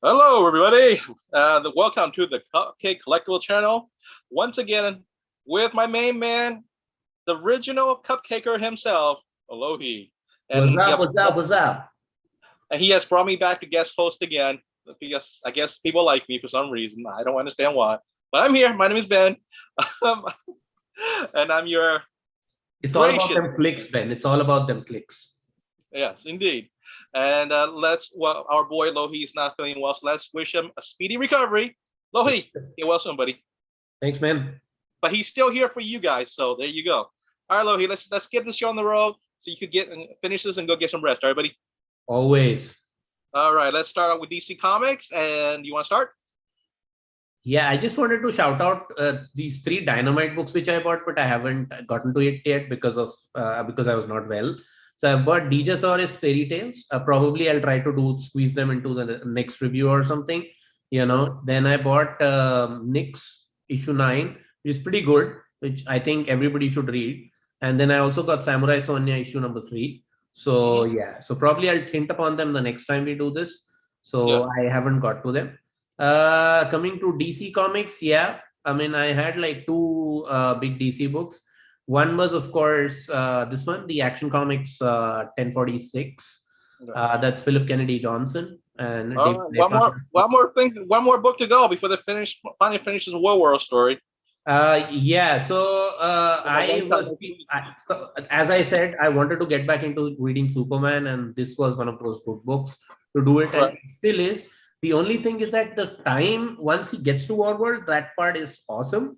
Hello, everybody. Welcome to the Cupcake Collectible channel. Once again, with my main man, the original cupcaker himself, Alohi. What's And he, up? has, What's up? What's up? and he has brought me back to guest host again because I guess people like me for some reason. I don't understand why. But I'm here. My name is Ben. Um, and I'm your It's all about gracious. them clicks, Ben. It's all about them clicks. Yes, indeed. And well, our boy Lohi is not feeling well, so let's wish him a speedy recovery. Lohi, get well soon, buddy. Thanks, man. But he's still here for you guys. So there you go. All right, Lohi, let's get this show on the road so you could get and finish this and go get some rest. All right, buddy. Always. All right, let's start out with DC Comics. And you want to start? Yeah, I just wanted to shout out these three Dynamite books which I bought, but I haven't gotten to it yet because I was not well. So I bought Dejathoris Fairy Tales. Probably I'll try to squeeze them into the next review or something. Then I bought Nyx issue 9, which is pretty good, which I think everybody should read. And then I also got Samurai Sonia issue number 3. So yeah, so probably I'll hint upon them the next time we do this. Yeah. So I haven't got to them. Coming to DC Comics, yeah. I mean, I had like two big DC books. One was, of course, this one, the Action Comics 1046. That's Philip Kennedy Johnson and All David right. Lapan. One more book to go before they finally finishes the War World story. Yeah, so as I said, I wanted to get back into reading Superman, and this was one of those good books to do it, and Right. it still is. The only thing is that the time once he gets to War World, that part is awesome.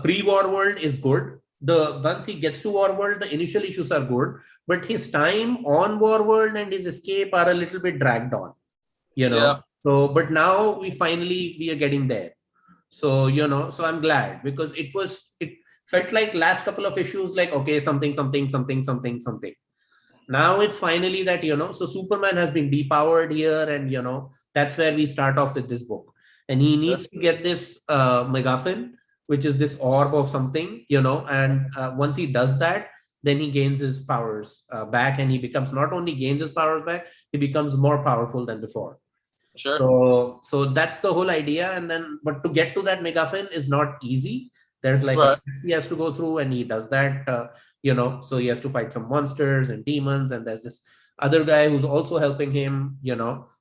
Pre-War World is good. The once he gets to War World, the initial issues are good, but his time on War World and his escape are a little bit dragged on. Yeah. So, but now we are getting there. So so I'm glad because it felt like last couple of issues like okay, something, something, something, something, something. Now it's finally that so Superman has been depowered here, and that's where we start off with this book, and he Yeah. needs to get this MacGuffin, which is this orb of something, and once he does that, then he gains his powers back, and he becomes not only gains his powers back, he becomes more powerful than before. Sure. So that's the whole idea. And then, but to get to that MacGuffin is not easy. There's like a Right. quest he has to go through, and he does that. So he has to fight some monsters and demons, and there's this other guy who's also helping him.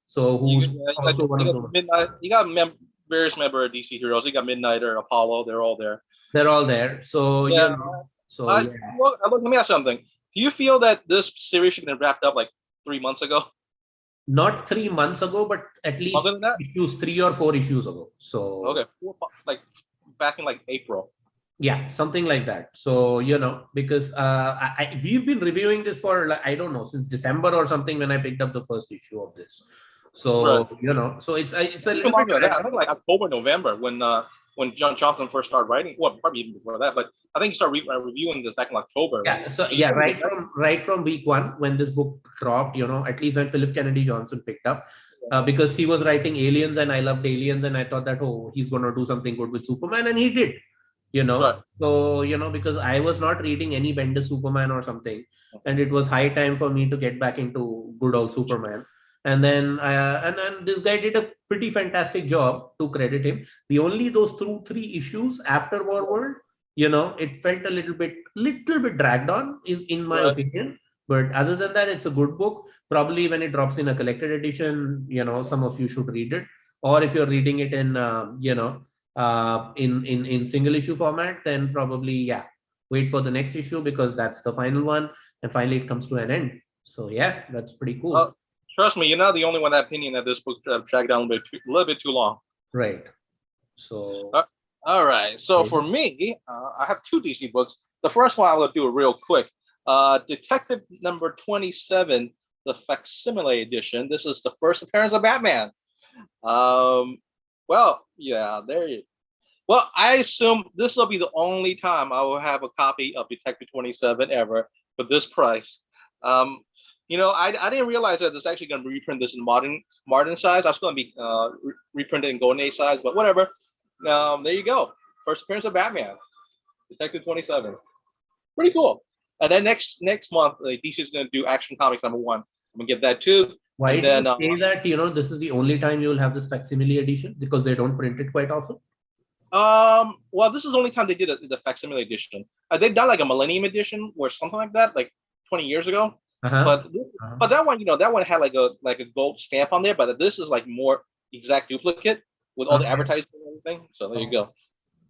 So who's also one You of got those. Midnight. Various member of DC heroes. You got Midnighter, Apollo. They're all there. They're all there. So Yeah. So yeah, Let me ask something. Do you feel that this series should have been wrapped up like 3 months ago? not 3 months ago, but at Longer least than that? issues 3 or 4 issues ago. So Okay. Like back in like April. yeah, something like that. So because we've been reviewing this for like, I don't know, since December or something when I picked up the first issue of this. Right. So so it's a Even little bit longer than that. I think like October, November when John Johnson first started writing. Well, probably even before that, but I think he started reviewing this back in October. yeah. So So you yeah, probably right from week one when this book dropped, at least when Philip Kennedy Johnson picked up. Because he was writing Aliens and I loved Aliens, and I thought that he's gonna do something good with Superman, and he did. right. So because I was not reading any Bendis Superman or something, and it was high time for me to get back into good old Superman. And then this guy did a pretty fantastic job, to credit him. The only those three issues after War World, it felt a little bit dragged on, is in my Right. opinion. But other than that, it's a good book. Probably when it drops in a collected edition, some of you should read it. Or if you're reading it in in single issue format, then probably wait for the next issue, because that's the final one, and finally it comes to an end. So yeah, that's pretty Uh, cool. Trust me, you're not the only one that opinion that this book dragged down a little bit too long. Right. So Uh, all right. So for me, I have two DC books. The first one I will do it real quick. Detective number 27, the facsimile edition. This is the first appearance of Batman. Um, well, yeah, there you. Well, I assume this will be the only time I will have a copy of Detective 27 ever for this price. Um, I didn't realize that it's actually going to reprint this in modern size. I was going to be reprinted in Golden Age size, but whatever. There you go. First appearance of Batman, Detective 27. Pretty cool. And then next month, DC is going to do Action Comics #1. I'm gonna get that too. Why And do you then say that, this is the only time you will have this facsimile edition? Because they don't print it quite often? well, this is the only time they did the facsimile edition. They've done like a Millennium edition or something like that, like 20 years ago. Uh-huh. But but that one, that one had like a gold stamp on there. But this is like more exact duplicate with all the Okay. advertising and everything. So there you Okay. go.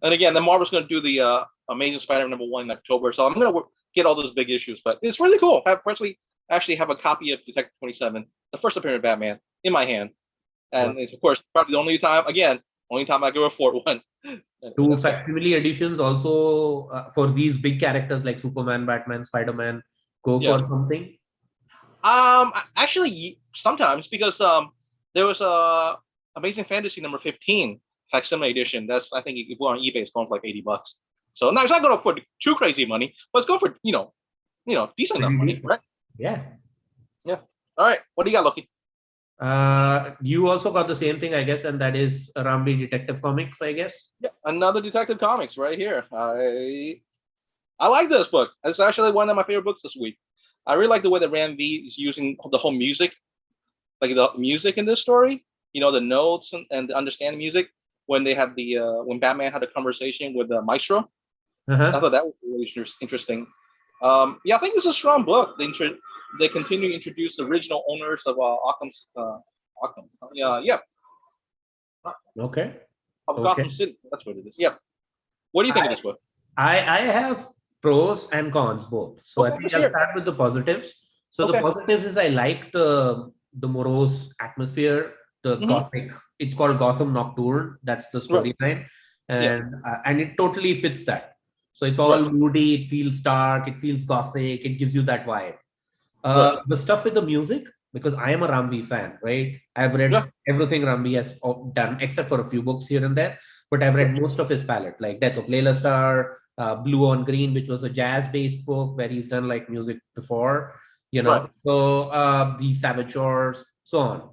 And again, then Marvel's going to do the Amazing Spider-Man #1 in October. So I'm going to get all those big issues. But it's really cool. I actually have a copy of Detective 27, the first appearance of Batman, in my hand. Wow. And it's, of course, probably the only time I can afford one. Do That's it. facsimile editions also for these big characters like Superman, Batman, Spider-Man go Yeah. for something? Actually, sometimes because there was a Amazing Fantasy #15 facsimile edition. That's, I think, if you go on eBay, it's going for like $80. So now it's not going for too crazy money, but it's going for decent enough money, right? Yeah. Yeah. All right. What do you got, Loki? You also got the same thing, I guess, and that is Rambi Detective Comics, I guess. Yeah, another Detective Comics right here. I like this book. It's actually one of my favorite books this week. I really like the way that Ram V is using the whole music, like the music in this story. The notes and the understanding music when they had when Batman had a conversation with the Maestro. I thought that was really interesting. Yeah, I think it's a strong book. They continue to introduce the original owners of Occam's Occam. Yeah, Okay. of Okay. Gotham City. That's what it is. Yep. What do you think of this book? I have pros and cons both. So I Okay, think let's I'll hear it. start with the positives. So the Okay. positives is I like the morose atmosphere, the Mhm. gothic. It's called Gotham Nocturne. That's the Right. storyline, Yeah. and it totally fits that. So it's all Right. moody. It feels dark. It feels gothic. It gives you that vibe. Right. The stuff with the music, because I am a Rambi fan, right? I've read Yeah. everything Rambi has done, except for a few books here and there. But I've Sure. read most of his palette, like Death of Layla Star, Blue on Green, which was a jazz-based book where he's done like music before, Right. So the Savage Shores, so on.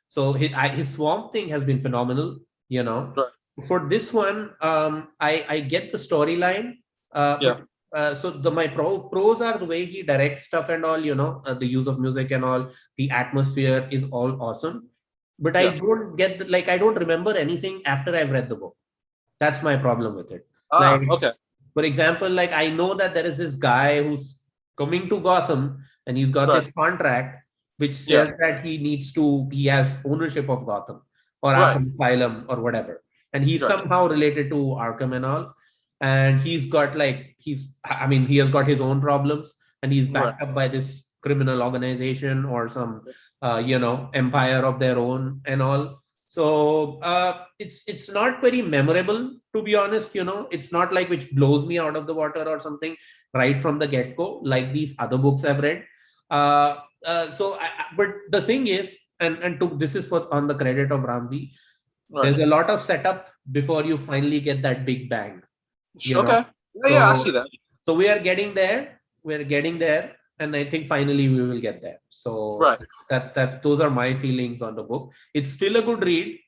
So his Swamp Thing has been phenomenal, Right. For this one, I get the storyline, Yeah. but so my pros are the way he directs stuff and all, the use of music and all. The atmosphere is all awesome, but I Yeah. don't get I don't remember anything after I've read the book. That's my problem with it. Like, Okay. for example, like I know that there is this guy who's coming to Gotham and he's got Right. this contract which Yeah. says that he has ownership of Gotham or Right. Arkham Asylum or whatever. And he's Right. somehow related to Arkham and all. And he's got he has got his own problems and he's Right. backed up by this criminal organization or some, empire of their own and all. So it's not very memorable, to be honest. It's not like which blows me out of the water or something right from the get go, like these other books I've read. But the thing is, this is for on the credit of Ramvi. Right. There's a lot of setup before you finally get that big bang. Okay. Yeah, I So see that. so we are getting there. We're getting there, and I think finally we will get there. So Right. that those are my feelings on the book. It's still a good read.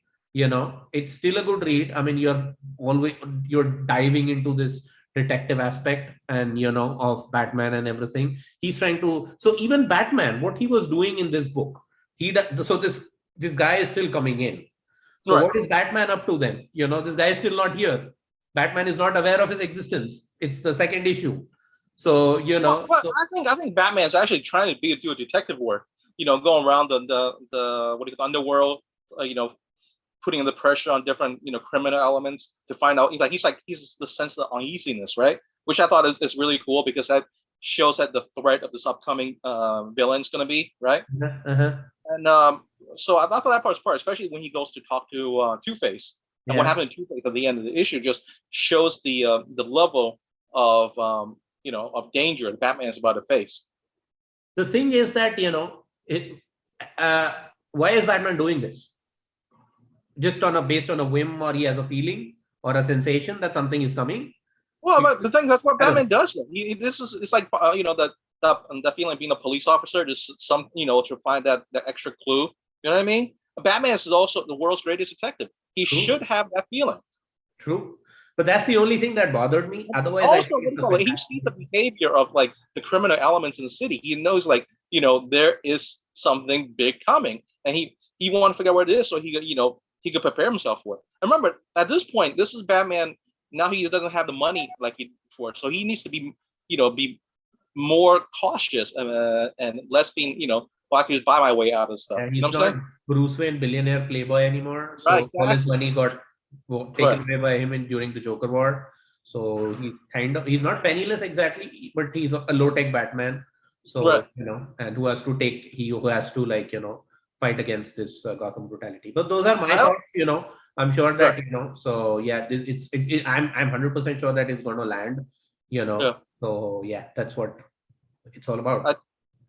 It's still a good read. I mean, you're diving into this detective aspect and of Batman and everything. He's trying to. So even Batman, what he was doing in this book, so this guy is still coming in. So Right. what is Batman up to then? This guy is still not here. Batman is not aware of his existence. It's the second issue. So, Well, I think Batman's actually trying to do a detective work. Going around the what do you call underworld. Putting the pressure on different criminal elements to find out. He's the sense of uneasiness, right? Which I thought is really cool because that shows that the threat of this upcoming villain is going to be right. uh-huh. And so I thought that part's especially when he goes to talk to Two-Face. And what Yeah. happened to Two-Face at the end of the issue just shows the level of of danger that Batman is about to face. The thing is that, why is Batman doing this? Just based on a whim, or he has a feeling or a sensation that something is coming? Well, but the thing that's what I don't Batman does. It's like the feeling of being a police officer, just to find that extra clue. You know what I mean? Batman is also the world's greatest detective. He True. should have that feeling. True. But that's the only thing that bothered me. Otherwise, I Also, think it's a he sees the behavior of like the criminal elements in the city. He knows there is something big coming, and he wanted to figure out what it is so he could prepare himself for it. And remember, at this point, this is Batman. Now he doesn't have the money like he before, so he needs to be be more cautious and less being well, I can just buy my way out of stuff. And You know he's what I'm not saying? Bruce Wayne billionaire playboy anymore. Right. So all his Exactly. money got taken Right. away by him during the Joker War. So he's not penniless exactly, but he's a low tech Batman. Right. So and who has to fight against this Gotham brutality. But those are my I don't. thoughts. I'm sure Right. that. So yeah, I'm 100% sure that it's going to land. Yeah. So yeah, that's what it's all about. I,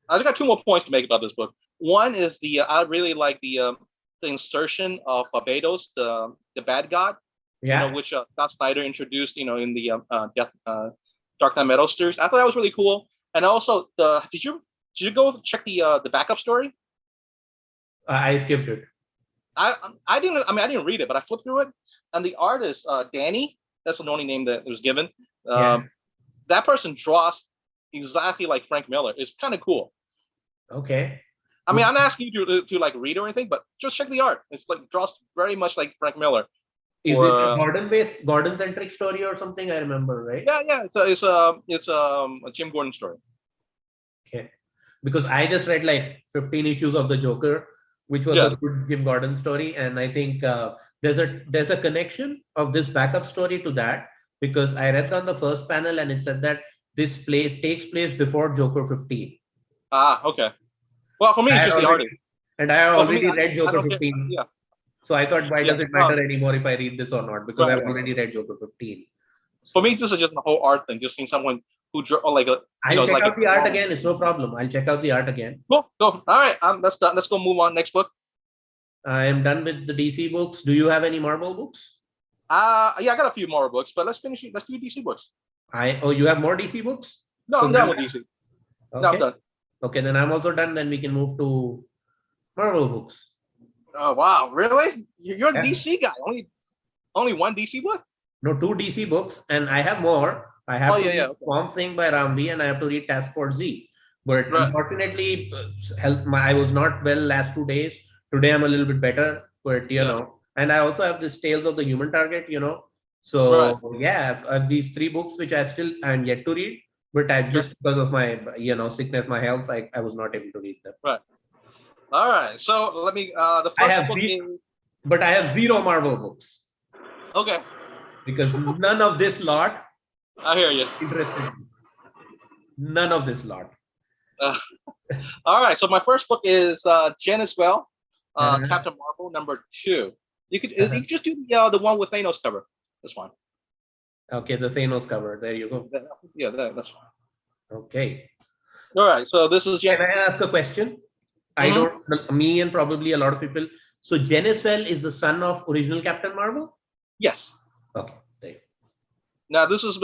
I just got two more points to make about this book. One is I really like the insertion of Barbados, the bad god, Yeah. which Scott Snyder introduced, in the Dark Knight Metal series. I thought that was really cool. And also, did you go check the backup story? I skipped it. I didn't. I mean, I didn't read it, but I flipped through it, and the artist Danny. That's the only name that was given. Yeah. That person draws exactly like Frank Miller. It's kind of cool. Okay. I mean, I'm not asking you to like read or anything, but just check the art. It's like draws very much like Frank Miller. Is it a Gordon-centric story or something? I remember, right? Yeah. It's a Jim Gordon story. Okay. Because I just read like 15 issues of the Joker, which was a good Jim Gordon story, and I think there's a connection of this backup story to that, because I read on the first panel and it said that this takes place before Joker 15. Ah, okay. Well, for me, it's just the artist. And I already read Joker 15. Yeah. So I thought, why does it matter anymore if I read this or not? Because I've already read Joker 15. So, for me, this is just the whole art thing. Just seeing someone who draw like a. I'll check out the art again. It's no problem. I'll check out the art again. Cool. All right. That's done. Let's go move on. Next book. I am done with the DC books. Do you have any Marvel books? Yeah, I got a few more books, but let's finish it. Let's do DC books. You have more DC books? No, I'm done with DC. Okay. No, I'm done. Okay, then I'm also done. Then we can move to Marvel books. Oh wow, really? You're the DC guy. Only one DC book? No, 2 DC books, and I have more. I have to read Swamp Thing by Ramvi, and I have to read Task Force Z. But unfortunately, I was not well last 2 days. Today I'm a little bit better, but and I also have this Tales of the Human Target. So yeah, I have these 3 books which I'm yet to read. But I just because of my sickness, my health, I was not able to read them. Right. All right. So let me. The first book is. But I have 0 Marvel books. Okay. Because none of this lot. I hear you. Interested. None of this lot. All right. So my first book is Jen as well. Captain Marvel #2. You could just do the one with Thanos cover. That's fine. Okay, the Thanos cover. There you go. Yeah, that's fine. Okay. All right. So this is Jen. Can I ask a question? I don't. Me and probably a lot of people. So Geniswell is the son of original Captain Marvel? Yes. Okay. There you go. Now this is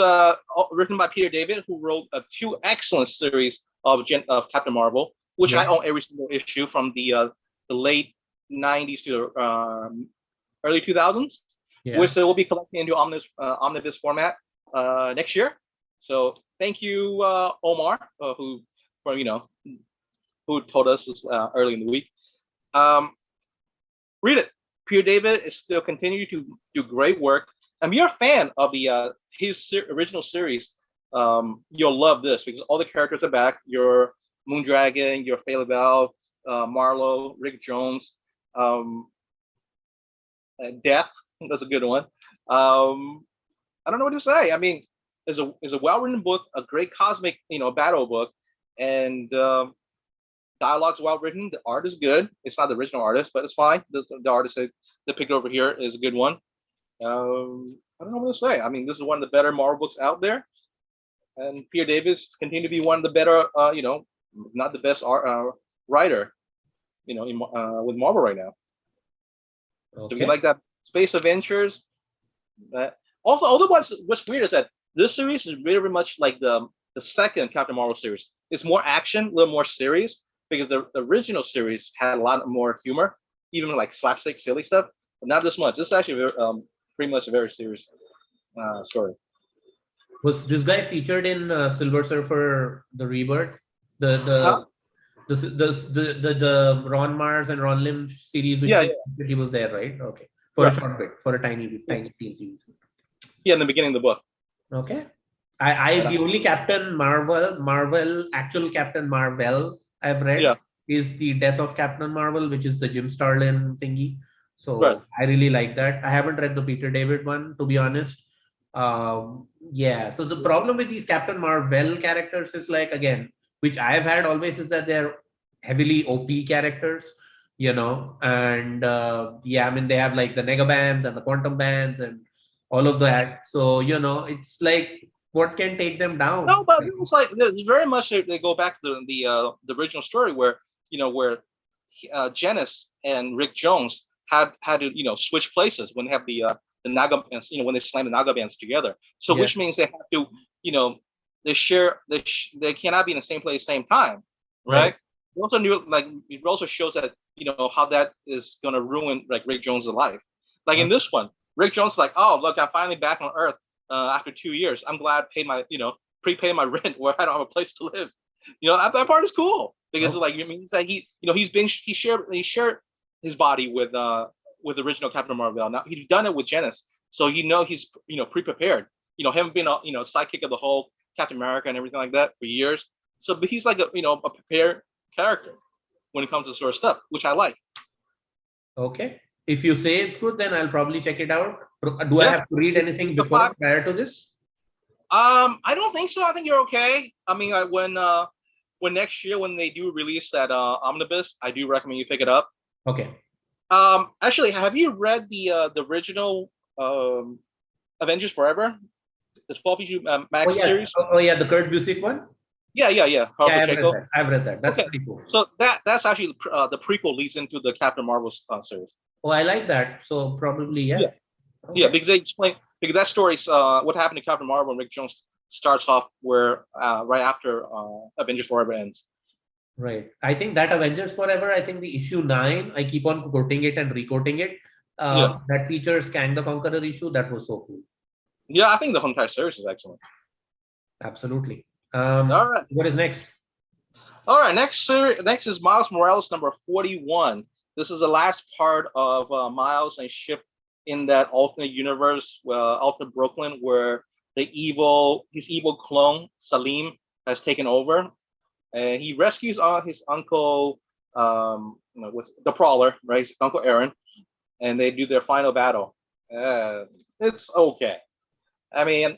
written by Peter David, who wrote 2 excellent series of Captain Marvel, which I own every single issue from the late '90s to early 2000s, which they will be collecting into omnibus format next year. So thank you, Omar, who told us this early in the week. Read it. Peter David is still continuing to do great work. And if you're a fan of his original series, you'll love this because all the characters are back. Your Moondragon, your Fela Val, Marlowe, Rick Jones, Death. That's a good one. I don't know what to say. I mean, it's a well-written book, a great cosmic, battle book, and dialogue's well-written. The art is good. It's not the original artist, but it's fine. The artist that picked over here is a good one. I don't know what to say. I mean, this is one of the better Marvel books out there, and Peter Davis continue to be one of the better, not the best writer, with Marvel right now. Okay. So if you like that space adventures, also, what's weird is that this series is very much like the second Captain Marvel series. It's more action, a little more serious, because the original series had a lot more humor, even like slapstick, silly stuff, but not this much. This is actually pretty much a very serious story. Was this guy featured in Silver Surfer: The Rebirth? The The Ron Mars and Ron Lim series, which he was there, right? Okay, for a short bit, for a tiny teen series. Yeah, in the beginning of the book. Okay. The only Captain Marvel, actual Captain Marvel I've read is the Death of Captain Marvel, which is the Jim Starlin thingy. So I really like that. I haven't read the Peter David one, to be honest. So the problem with these Captain Marvel characters is like, again, which I've had always, is that they're heavily OP characters, and I mean, they have like the Nega bands and the Quantum bands and all of that. So, it's like, what can take them down? No, but it's like very much they go back to the original story where Janice and Rick Jones had to switch places when they have the Naga bands, when they slam the Naga bands together. So which means they have to they share they cannot be in the same place same time, right? We also knew, like, it also shows that how that is going to ruin like Rick Jones' life. Like in this one, Rick Jones is like, oh look, I'm finally back on Earth. After 2 years, I'm glad I paid my, prepay my rent where I don't have a place to live. That part is cool because like it means that he shared his body with the original Captain Marvel. Now he's done it with Janice, so he's pre-prepared. Him being a sidekick of the whole Captain America and everything like that for years. So, but he's like a prepared character when it comes to sort of stuff, which I like. Okay. If you say it's good, then I'll probably check it out. Do I have to read anything prior to this? I don't think so. I think you're okay. I mean, when next year when they do release that omnibus, I do recommend you pick it up. Okay. Actually, have you read the original Avengers Forever, the 12-issue Max series? Oh yeah, the Kurt Busiek one. Yeah. I've read that. That's pretty cool. So that's actually the prequel leads into the Captain Marvel series. Oh, I like that. So probably Okay. Yeah, because they explain, because that story's what happened to Captain Marvel and Rick Jones starts off where right after Avengers Forever ends. Right. I think that Avengers Forever, I think the issue 9, I keep on quoting it and requoting it. That features Kang the Conqueror issue. That was so cool. Yeah, I think the whole entire series is excellent. Absolutely. All right. What is next? All right. Next is Miles Morales number 41. This is the last part of Miles and Ship in that alternate universe, alternate Brooklyn, where his evil clone Salim has taken over, and he rescues his uncle, with the Prowler, right? His Uncle Aaron, and they do their final battle. It's okay. I mean,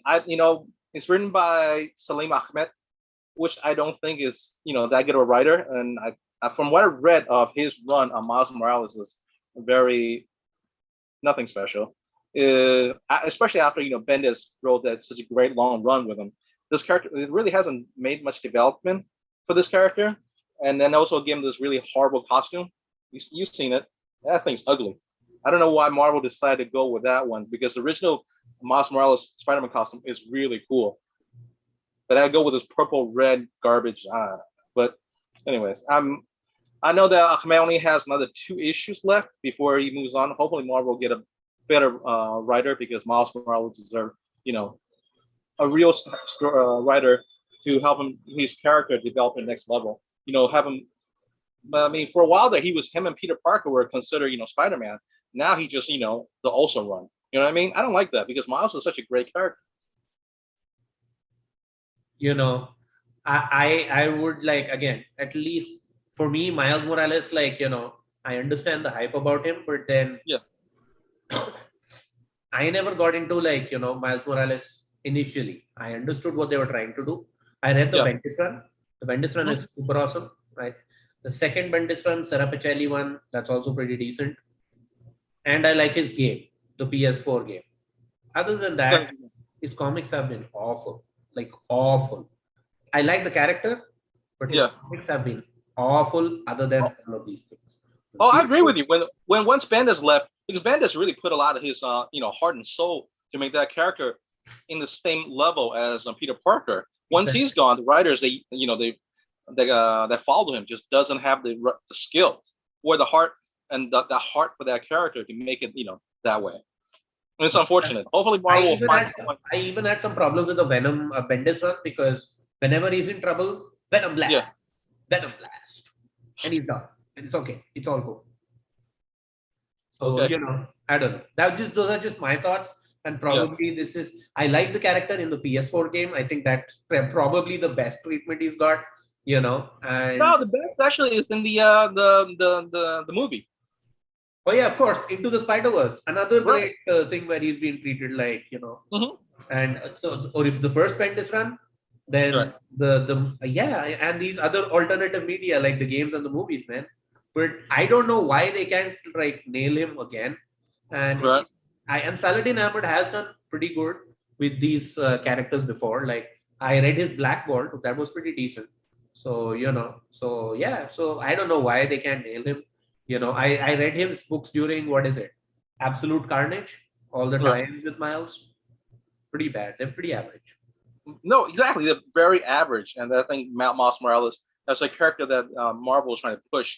it's written by Salim Ahmed, which I don't think is that good of a writer, and from what I read of his run on Miles Morales is very nothing special. Especially after Bendis wrote that such a great long run with him. This character, it really hasn't made much development for this character, and then also give him this really horrible costume. You've seen it. That thing's ugly. I don't know why Marvel decided to go with that one, because the original Miles Morales Spider-Man costume is really cool, but I'd go with this purple red garbage. But anyways, I know that Ahmed only has another 2 issues left before he moves on. Hopefully Marvel will get a better writer, because Miles Morales deserves, a real writer to help his character develop to the next level. Have him. I mean, for a while there, him and Peter Parker were considered, Spider-Man. Now he just, the also run. You know what I mean? I don't like that, because Miles is such a great character. I would like, again, at least for me, Miles Morales, like, I understand the hype about him, but then I never got into like, Miles Morales initially. I understood what they were trying to do. I read the Bendis run. The Bendis run is super awesome, right? The second Bendis run, Sarapacelli one, that's also pretty decent. And I like his game, the PS4 game. Other than that, his comics have been awful, like awful. I like the character, but his comics have been awful other than all of these things. Oh, I agree with you. When once Bendis left, because Bendis really put a lot of his heart and soul to make that character in the same level as Peter Parker. Once he's gone, the writers that follow him just doesn't have the skills or the heart and the heart for that character to make it that way. And it's unfortunate. Hopefully Marvel will find. I even had some problems with the Venom Bendis run, because whenever he's in trouble, Venom Blast. Venom Blast. and he's done. And it's okay. It's all cool. So, Okay. I don't know. Those are just my thoughts. And probably this is, I like the character in the PS4 game. I think that's probably the best treatment he's got, and No, the best actually is in the movie. oh yeah, of course, Into the Spider-Verse, another Right. great thing where he's been treated like, Hmm. and so, or if the first Bendis run, then Right. yeah, and these other alternative media like the games and the movies, man. But I don't know why they can't like nail him again. And Right. Saladin Ahmed has done pretty good with these characters before. Like I read his Black Bolt, that was pretty decent. So so yeah, so I don't know why they can't nail him. I read his books during what is it, Absolute Carnage, all the Right. times with Miles. Pretty bad. They're pretty average. No, exactly. They're very average, and I think Miles Morales as a character that Marvel is trying to push,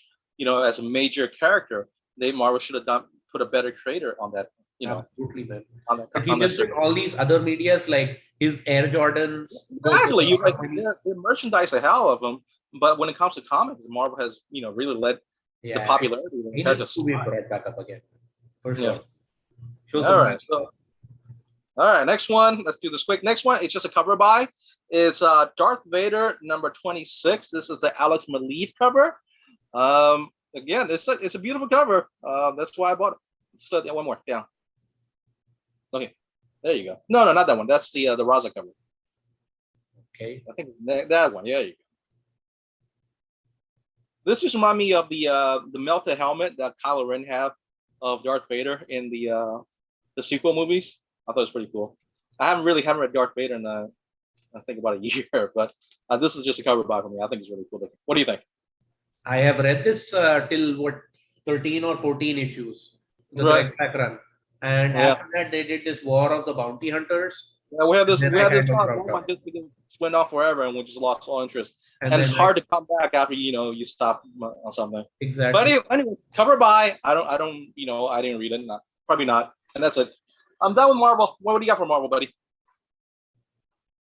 as a major character. Marvel should have put a better creator on that, Absolutely, man. on that But he on that lives in series. all these other medias, like his Air Jordans go for Exactly. a You lot like of money. they merchandise the hell of them, but when it comes to comics, Marvel has really led the Yeah, popularity of the he character needs to be slide. brought back up again for Yeah. sure. Show All some right. love. So, all right. Next one. Let's do this quick. Next one. It's just a cover by. It's Darth Vader number 26. This is the Alex Maleev cover. Again, it's a beautiful cover. That's why I bought it. Let's one more down. Okay, there you go. No, not that one. That's the Raza cover. Okay. I think that one. Yeah, you go. This just remind me of the melted helmet that Kylo Ren have of Darth Vader in the sequel movies. I thought it was pretty cool. I haven't read Darth Vader in I think about a year, but this is just a cover by for me. I think it's really cool. What do you think? I have read this till what 13 or 14 issues, the Right. Greg Pak run, and Yeah. after that they did this War of the Bounty Hunters. Yeah, we had this. Then We I had this kind of one dropped off. just went off forever, and we just lost all interest. And And it's then hard to come back after you stop on something. But exactly. anyway, cover by. I don't. I didn't read it. Probably not. And that's it. I'm done with Marvel. What do you got for Marvel, buddy?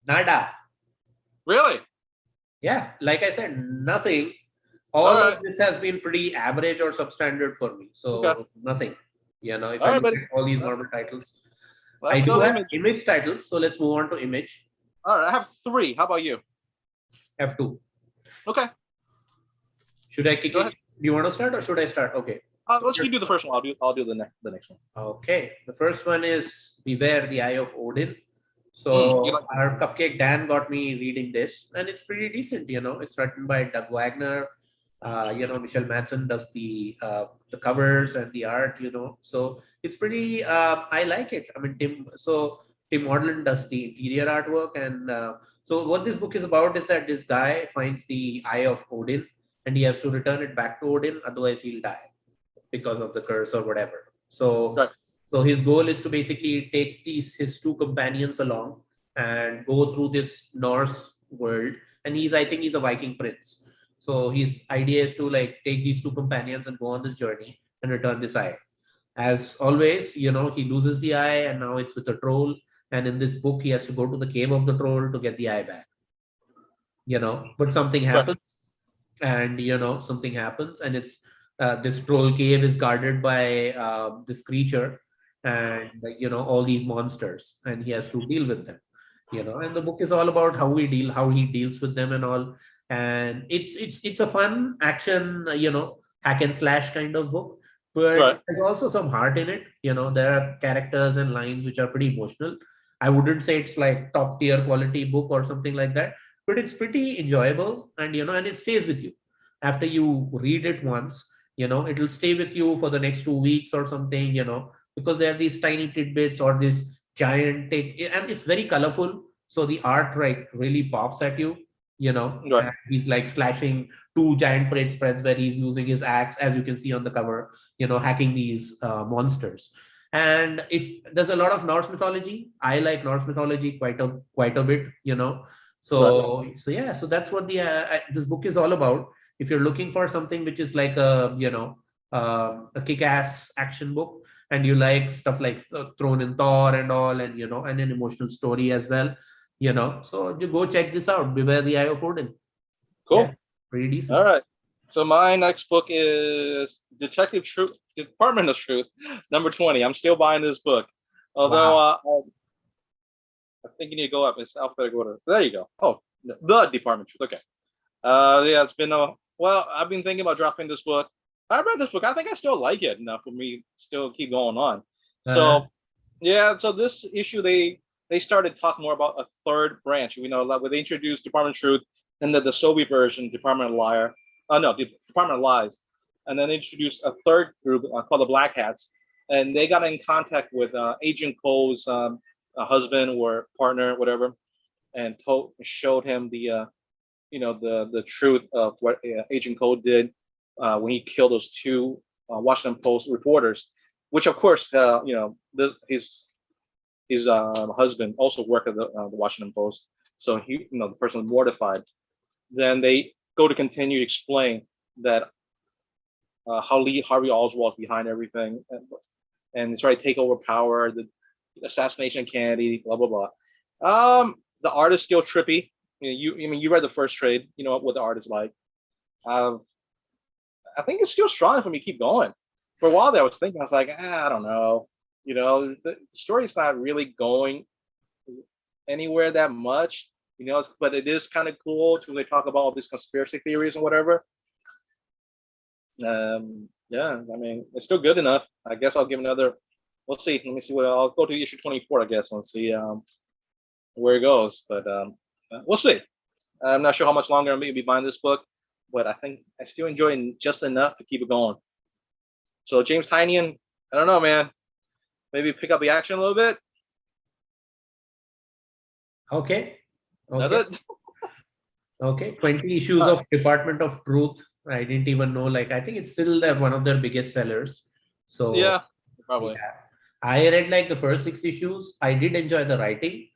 Nada. Really? Yeah, like I said, nothing. All All of this has been pretty average or substandard for me. So Okay. nothing. If All I right, look buddy. at all these Marvel titles, Let's I go do to have Image. Image titles. So let's move on to Image. All right, I have 3. How about you? F2. Okay. Should I kick Go it? ahead. Do you want to start or should I start? Okay. Let's you do the first one. I'll do the next one. Okay. The first one is Beware the Eye of Odin. So our Cupcake Dan got me reading this, and it's pretty decent. It's written by Doug Wagner. Michelle Madsen does the covers and the art. So it's pretty. I like it. I mean, Tim Modlin does the interior artwork, and so what this book is about is that this guy finds the Eye of Odin, and he has to return it back to Odin, otherwise he'll die because of the curse or whatever. So. Right. So his goal is to basically take his 2 companions along and go through this Norse world. And I think he's a Viking prince. So his idea is to like take these 2 companions and go on this journey and return this eye. As always, he loses the eye and now it's with a troll. And in this book, he has to go to the cave of the troll to get the eye back. But something happens, and something happens, and it's this troll cave is guarded by this creature and all these monsters, and he has to deal with them. And the book is all about how he deals with them and all. And it's a fun action, hack and slash kind of book, but there's also some heart in it. There are characters and lines which are pretty emotional. I wouldn't say it's like top tier quality book or something like that, but it's pretty enjoyable, and and it stays with you after you read it once. It'll stay with you for the next 2 weeks or something, because there are these tiny tidbits or this giant and it's very colorful. So the art really pops at you. And he's like slashing 2 giant parade spreads where he's using his axe, as you can see on the cover, hacking these monsters. And if there's a lot of Norse mythology, I like Norse mythology quite a bit. So yeah, so that's what this book is all about. If you're looking for something which is like a kick-ass action book, and you like stuff like Throne and Thor and all, and and an emotional story as well, so you go check this out. Beware the Eye of Odin. Cool. Yeah, pretty decent. All right. So my next book is Department of Truth, number 20. I'm still buying this book, although Wow. I think you need to go up. It's alphabetical order. There you go. Oh, the Department of Truth. Okay. Yeah, it's been a well. I've been thinking about dropping this book. I read this book. I think I still like it enough for me still keep going on. Uh-huh. So yeah, so this issue they started talking more about a third branch. Like when they introduced Department of Truth and then the Soviet version, Department of Liar. No, Department of Lies, and then they introduced a third group called the Black Hats, and they got in contact with Agent Cole's husband or partner, whatever, and showed him the truth of what Agent Cole did when he killed those two Washington Post reporters, which of course his husband also worked at the Washington Post, so the person was mortified. Then they go to continue to explain that how Lee Harvey Oswald's behind everything, and try to take over power, the assassination of Kennedy, blah blah blah. The art is still trippy. You read the first trade. You know what the art is like. Uh, I think it's still strong for me to keep going. For a while there, I was thinking, I was like, I don't know. The story's not really going anywhere that much. But it is kind of cool to really talk about all these conspiracy theories and whatever. Yeah, I mean, it's still good enough. I guess I'll give another. We'll see. Let me see what I'll go to issue 24. I guess and see where it goes. But we'll see. I'm not sure how much longer I'm going to be buying this book, but I think I still enjoy it just enough to keep it going. So James Tynion, I don't know, man. Maybe pick up the action a little bit. Okay. That's Okay. it. Okay. 20 issues of Department of Truth. I didn't even know. Like, I think it's still one of their biggest sellers. So Yeah, probably. yeah. I read like the first 6 issues. I did enjoy the writing.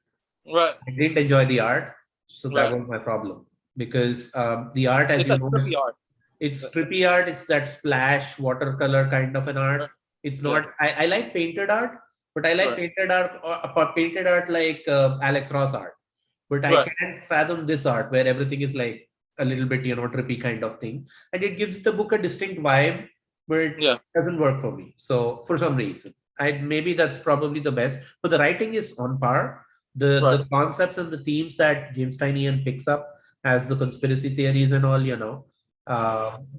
Right. I didn't enjoy the art. So that Right. was my problem. Because the art, as It's you a know, trippy art. it's trippy art. It's that splash watercolor kind of an art. Right. It's Yeah. not. I like painted art, but I like Right. painted art like Alex Ross art. But I Right. can't fathom this art where everything is like a little bit, trippy kind of thing, and it gives the book a distinct vibe, but it Yeah. doesn't work for me. So for some reason, I maybe that's probably the best. But the writing is on par. Right. The concepts and the themes that James Tynion picks up as the conspiracy theories and all,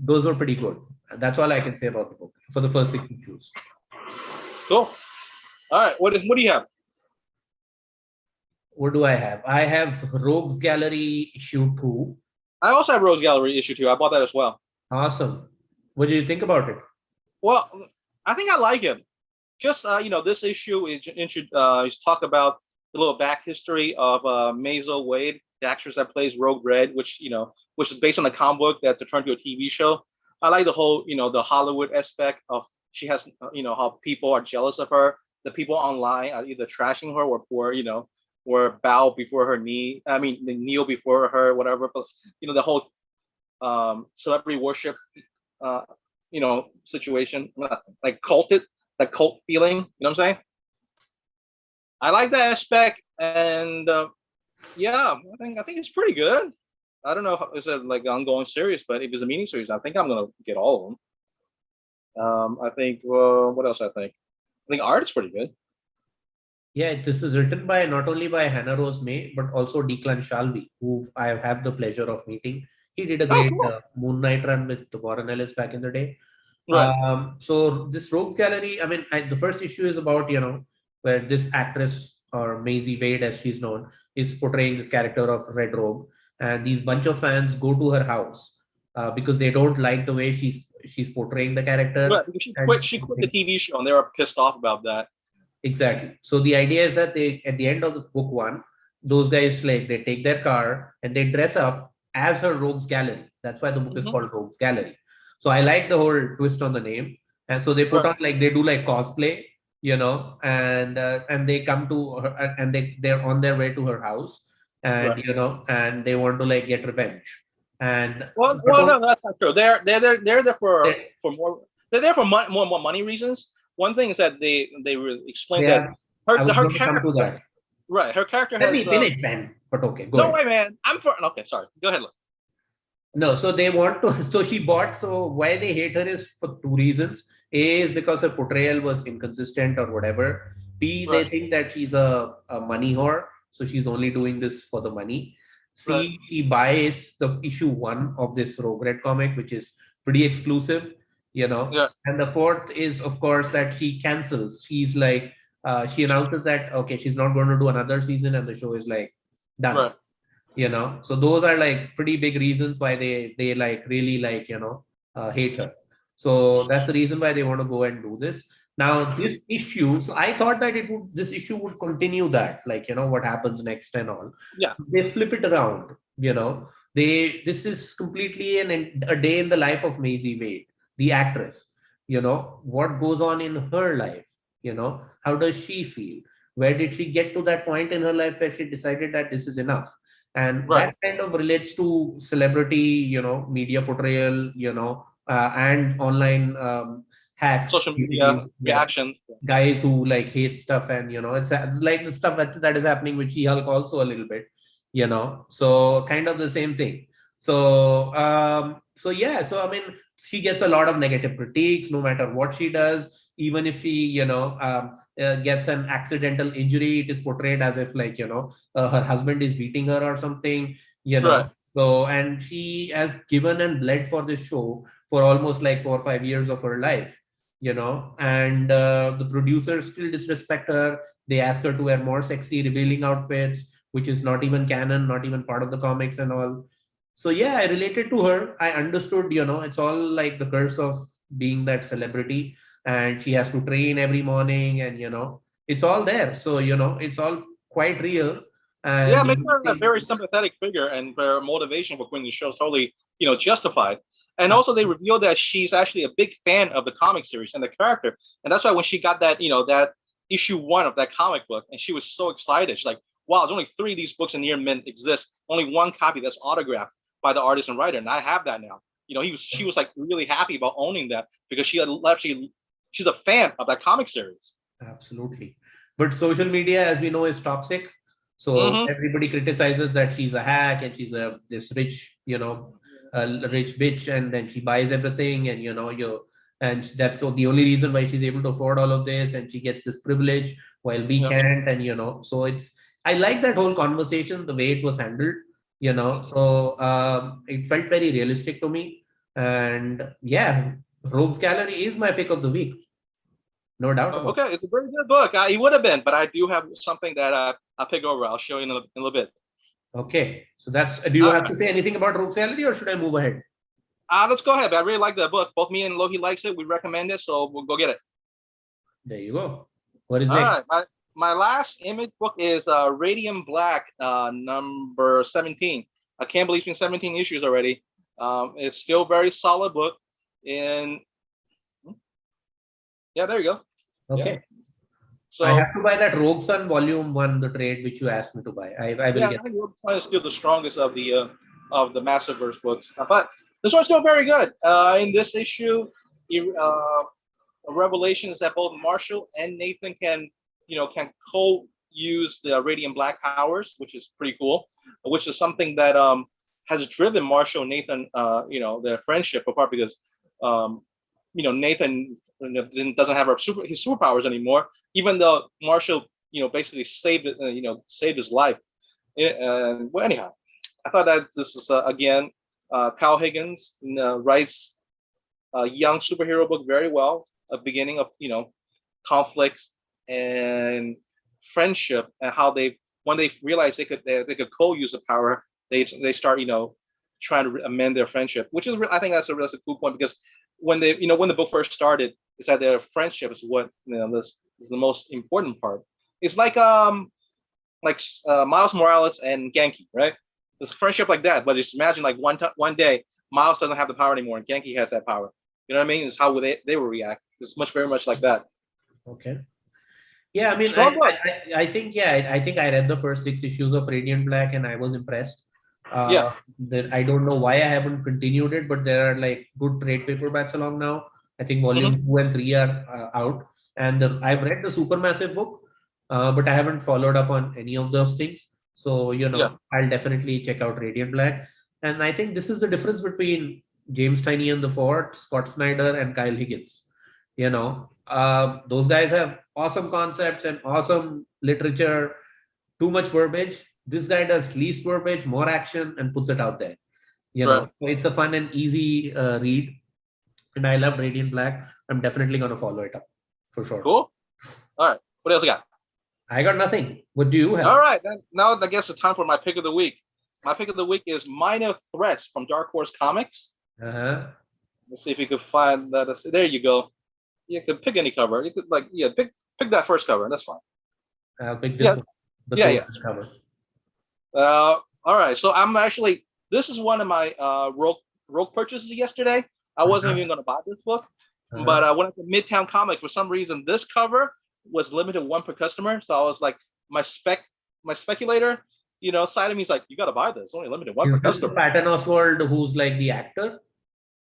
those were pretty good. And that's all I can say about the book for the first 6 issues. Cool. All right. What do you have? What do I have? I have Rogues Gallery issue 2. I also have Rose Gallery issue 2. I bought that as well. Awesome. What do you think about it? Well, I think I like it. Just this issue is talk about the little back history of Maisel Wade, the actress that plays Rogue Red, which is based on a comic book that turned to a TV show. I like the whole the Hollywood aspect of she has how people are jealous of her. The people online are either trashing her or bow before her knee. I mean, they kneel before her, whatever. But the whole celebrity worship uh, situation, like cult feeling. You know what I'm saying? I like that aspect, and yeah, I think it's pretty good. I don't know if it's a like ongoing series, but if it's a mini series, I think I'm gonna get all of them. I think. What else? I think art is pretty good. Yeah, this is written by not only by Hannah Rose May, but also Declan Shalvey, who I have had the pleasure of meeting. He did a Oh, great cool. Moon Knight run with Warren Ellis back in the day. Right. So this Rogues Gallery, I mean, the first issue is about, where this actress, or Maisie Wade as she's known, is portraying this character of Red Rogue, and these bunch of fans go to her house because they don't like the way she's portraying the character, Right. Because she quit. and She quit the TV show, and they were pissed off about that. exactly. So the idea is that they, at the end of the book one, those guys like they take their car and they dress up as her Rogues Gallery. That's why the book is Hmm. called Rogues Gallery. So I like the whole twist on the name, and so they put Right. on like they do like cosplay, and they come to her and they're on their way to her house, and Right. and they want to like get revenge, and Well, no, that's not true. They're there they, for more. They're there for more money reasons. One thing is that they explained they that are. I was her going to come to character, that. right? Her character Let me has finish, Ben. But okay, go no ahead. way, man. Okay. Sorry. Go ahead. Look. No, so they want to. So she bought. So why they hate her is for two reasons. A is because her portrayal was inconsistent or whatever. B, they Right, think that she's a money whore, so she's only doing this for the money. right, C, she buys the issue one of this Rogue Red comic, which is pretty exclusive, you know. yeah, And the fourth is, of course, that she cancels. She's like, she announces that okay, she's not going to do another season, and the show is like done, right. you know. So those are like pretty big reasons why they like really like, you know, hate her. So that's the reason why they want to go and do this. Now this issue, so I thought that it would, this issue would continue that, like, you know, what happens next and all. Yeah, They flip it around, you know. They, this is completely a day in the life of Maisie Wade, the actress. You know, what goes on in her life, you know, how does she feel, where did she get to that point in her life where she decided that this is enough. And right. that kind of relates to celebrity, you know, media portrayal, you know, and online hacks, Social media basically. Yes, reaction. guys who like hate stuff, and you know, it's like the stuff that is happening with She-Hulk also a little bit, you know, so kind of the same thing. So so yeah, so I mean, she gets a lot of negative critiques no matter what she does. Even if she, you know, gets an accidental injury, it is portrayed as if, like, you know, her husband is beating her or something, you Right. know. So, and she has given and bled for this show for almost like 4 or 5 years of her life, you know. And the producers still disrespect her. They ask her to wear more sexy revealing outfits, which is not even canon, not even part of the comics and all. So yeah, I related to her. I understood, you know, it's all like the curse of being that celebrity, and she has to train every morning, and you know, it's all there. So, you know, it's all quite real. Yeah, And make her a very sympathetic figure, and her motivation for quitting the show is totally, justified. And also, they revealed that she's actually a big fan of the comic series and the character, and that's why when she got that, that issue one of that comic book, and she was so excited. She's like, "Wow, there's only three of these books in Near Mint exist. Only one copy that's autographed by the artist and writer, and I have that now." She was like really happy about owning that because she had actually she's a fan of that comic series. absolutely. But social media, as we know, is toxic. So Mm-hmm. everybody criticizes that she's a hack and she's a this rich, you know, rich bitch, and then she buys everything, and you know, and that's so the only reason why she's able to afford all of this, and she gets this privilege while we Yeah. can't, and you know, so it's, I like that whole conversation, the way it was handled, you know. So it felt very realistic to me, and yeah, Rogues Gallery is my pick of the week, no doubt about Okay, it's a very good book. It would have been, but I do have something that I'll pick over. I'll show you in a little bit. it. Okay, so that's. Do you All have right. to say anything about Rogues Gallery, or should I move ahead? Let's go ahead. I really like that book. Both me and Lohi likes it. We recommend it, so we'll go get it. There you go. What is All next? right. My last image book is Radium Black, number 17. I can't believe it's been 17 issues already. It's still a very solid book. And yeah, there you go. Yeah. Okay. I So have to buy that Rogue Sun Volume One, the trade which you asked me to buy. I will yeah, get. I think Rogue One is still the strongest of the Massiverse books, but this one's still very good. In this issue, a revelation is that both Marshall and Nathan can co-use the Radiant Black powers, which is pretty cool. Which is something that has driven Marshall and Nathan, their friendship apart because Nathan doesn't have his superpowers anymore, even though Marshall basically saved his life. Well, anyhow, I thought that this is again, Kyle Higgins writes a young superhero book very well. A beginning of conflicts and friendship, and how they when they realize they could co-use the power, they start trying to amend their friendship, which is I think that's a cool point because when the book first started, it's that their friendship is what this is the most important part. It's like Miles Morales and Genki, right? There's friendship like that, but just imagine like one day Miles doesn't have the power anymore and Genki has that power. You know what I mean? It's how they will react. It's very much like that. Okay. Yeah, I mean, Strong book. I think, yeah, I think I read the first 6 issues of Radiant Black and I was impressed. Yeah. I don't know why I haven't continued it, but there are like good trade paperbacks along now. I think Mm-hmm. volume 2 and 3 are out, and I've read the Supermassive book, but I haven't followed up on any of those things. So, you Yeah. know, I'll definitely check out Radiant Black. And I think this is the difference between James Tynion the Fourth, Scott Snyder, and Kyle Higgins. Those guys have awesome concepts and awesome literature, too much verbiage. This guy does least verbiage, more action, and puts it out there. Right. So it's a fun and easy read. And I love Radiant Black. I'm definitely going to follow it up for sure. Cool. All right. What else you got? I got nothing. What do you have? All right. Then, now I guess it's time for my pick of the week. My pick of the week is Minor Threats from Dark Horse Comics. Uh-huh. Let's see if you can find that. There you go. You can pick any cover. You could pick that first cover. That's fine. I'll pick this one. The cover. All right. So I'm actually. This is one of my rogue purchases yesterday. I wasn't even going to buy this book, but I went to Midtown Comics. For some reason, this cover was limited one per customer. So I was like, my speculator, side of me is like, you got to buy this. It's only limited one per customer. Patton Oswalt, who's like the actor?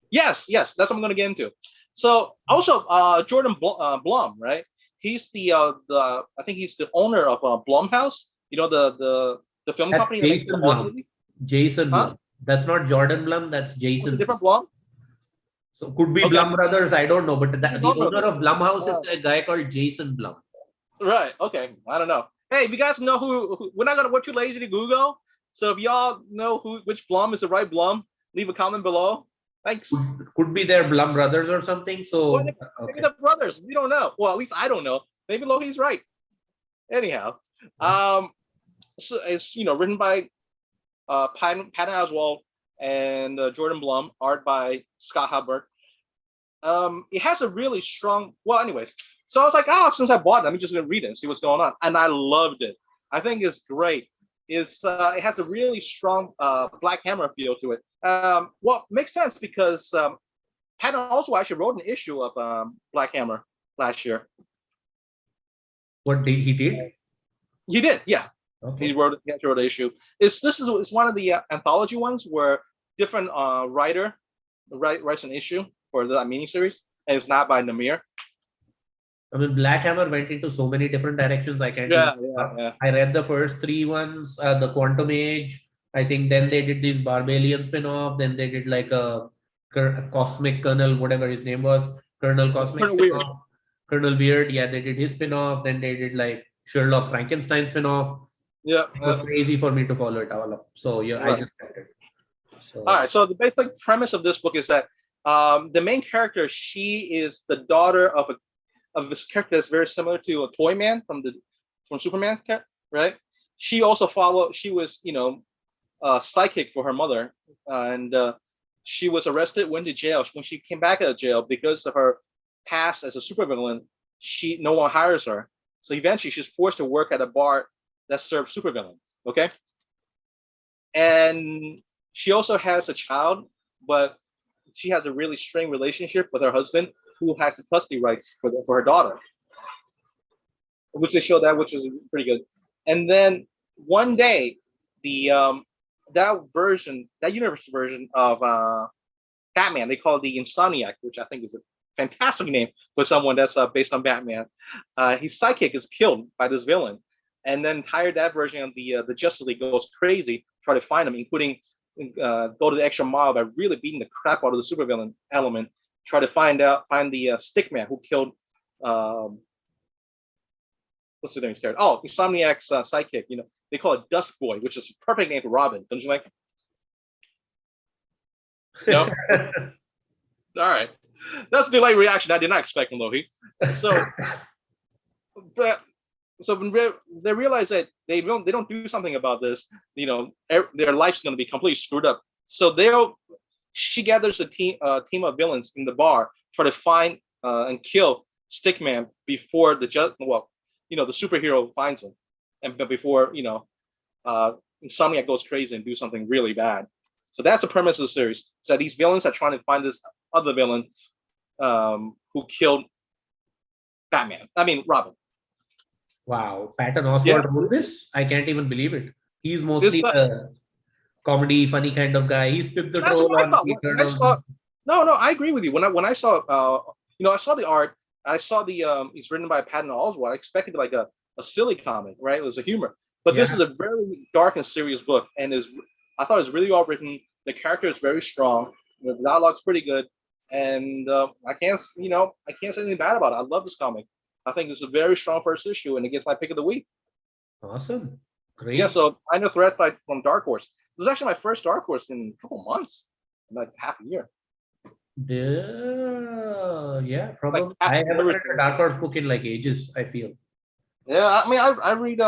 Yes. That's what I'm going to get into. So also Jordan Blum, right? He's I think he's the owner of Blumhouse. The film That's company. Jason Blum. Jason Blum. That's not Jordan Blum. That's Jason. Different Blum. So could be Blum Brothers. I don't know, but the owner of Blumhouse is a guy called Jason Blum. Right. Okay. I don't know. Hey, if you guys know who, we're too lazy to Google. So if y'all know which Blum is the right Blum, leave a comment below. Thanks. Could be their Blum Brothers or something. So maybe the brothers. We don't know. Well, at least I don't know. Maybe Lohit's right. Anyhow, so it's written by Patton Oswalt and Jordan Blum, art by Scott Hubbard. It has a really strong. Well, anyways, so I was like, since I bought it, I'm just gonna read it and see what's going on, and I loved it. I think it's great. It has a really strong Black Hammer feel to it. Well, makes sense because Patton also actually wrote an issue of Black Hammer last year. What he did? He did, yeah. Okay. He wrote an issue. It's one of the anthology ones where different writer writes an issue for the miniseries, and it's not by Namir. I mean, Black Hammer went into so many different directions. I can't. Yeah. I read the first three ones, the Quantum Age. I think then they did this Barbalian spin-off. Then they did like a Cosmic Colonel, whatever his name was, Colonel Cosmic spin-off. Colonel Weird. Yeah, they did his spin-off. Then they did like Sherlock Frankenstein spin-off. Yeah, it was crazy for me to follow it all up. So yeah, right. I just kept it. So, all right. So the basic premise of this book is that the main character, she is the daughter of this character that's very similar to a Toy Man from Superman, right? She also She was psychic for her mother, and she was arrested, went to jail. When she came back out of jail, because of her past as a supervillain, no one hires her. So eventually, she's forced to work at a bar that serves supervillains. Okay, and she also has a child, but she has a really strained relationship with her husband, who has the custody rights for her daughter, which they show that, which is pretty good. And then one day, that universe version of Batman, they call it the Insomniac, which I think is a fantastic name for someone that's based on Batman. His sidekick is killed by this villain, and then that version of the Justice League goes crazy, try to find him, including go to the extra mile by really beating the crap out of the supervillain element, try to find the Stickman who killed what's his name? Oh, Insomniac's sidekick. They call it Dusk Boy, which is a perfect name for Robin. Don't you like? No. All right, that's a delayed reaction I did not expect from Lohit. So when they realize that they don't do something about this, their life's going to be completely screwed up. So she gathers a team of villains in the bar, try to find and kill Stickman before the superhero finds him, and before Insomniac goes crazy and do something really bad. So that's the premise of the series. So these villains are trying to find this other villain who killed Robin. Wow, Patton Oswalt wrote this? I can't even believe it. He's mostly a comedy, funny kind of guy. He's Pip the Troll on No, I agree with you. When I saw I saw the art, I saw it's written by Patton Oswalt. I expected like a silly comic, right? It was a humor. But this is a very dark and serious book, and I thought it was really well written. The character is very strong. The dialogue's pretty good, and I can't say anything bad about it. I love this comic. I think it's a very strong first issue, and it gets my pick of the week. Awesome. Great. Yeah, so I know Threat from Dark Horse. This is actually my first Dark Horse in a couple months, like half a year. Yeah, probably. I haven't read a Dark Horse book in like ages, I feel. Yeah, I mean, I read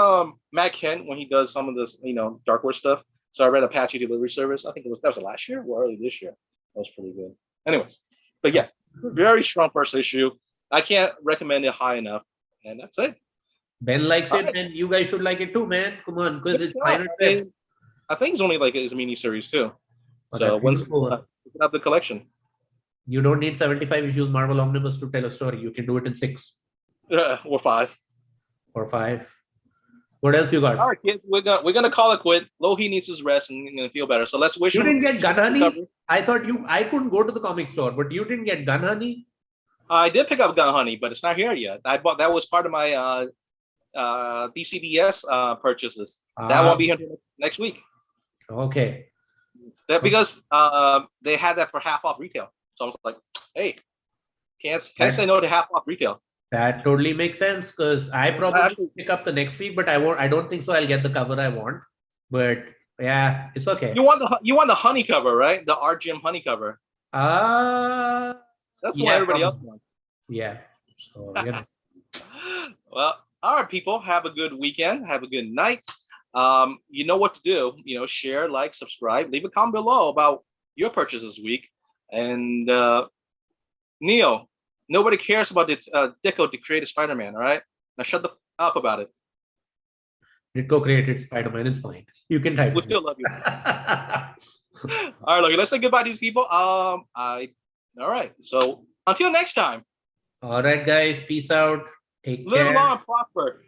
Matt Kent when he does some of this, Dark Horse stuff. So I read Apache Delivery Service. I think that was last year or early this year. That was pretty good. Anyways, but yeah, very strong first issue. I can't recommend it high enough, and that's it. Ben likes it, and you guys should like it too, man. Come on, because it's final. I think it's only like his mini series too. So once you can have the collection. You don't need 75 issues Marvel Omnibus to tell a story. You can do it in 6. Or 5. Or 5. What else you got? All right, kids, we're gonna call it quit. Lohit needs his rest and gonna feel better. So let's wish you him. You didn't get Gun Honey? I thought I couldn't go to the comic store, but you didn't get Gun Honey? I did pick up Gun Honey, but it's not here yet. I bought that was part of my DCBS purchases. That won't be here next week. Okay. That because they had that for half off retail. So I was like, hey, can't say no to half off retail. That totally makes sense because I probably pick up the next week, but I don't think so. I'll get the cover I want. But yeah, it's okay. You want the honey cover, right? The Art Gym honey cover. That's what everybody else wants. Yeah. So well, all right, people. Have a good weekend. Have a good night. You know what to do. Share, like, subscribe, leave a comment below about your purchase this week. And Neo, nobody cares about Ditko to create a Spider-Man, all right? Now shut the up about it. Ditko created Spider-Man, it's fine. You can type. We still love you. All right, look, let's say goodbye to these people. All right. So until next time. All right, guys. Peace out. Take care. Live long and prosper.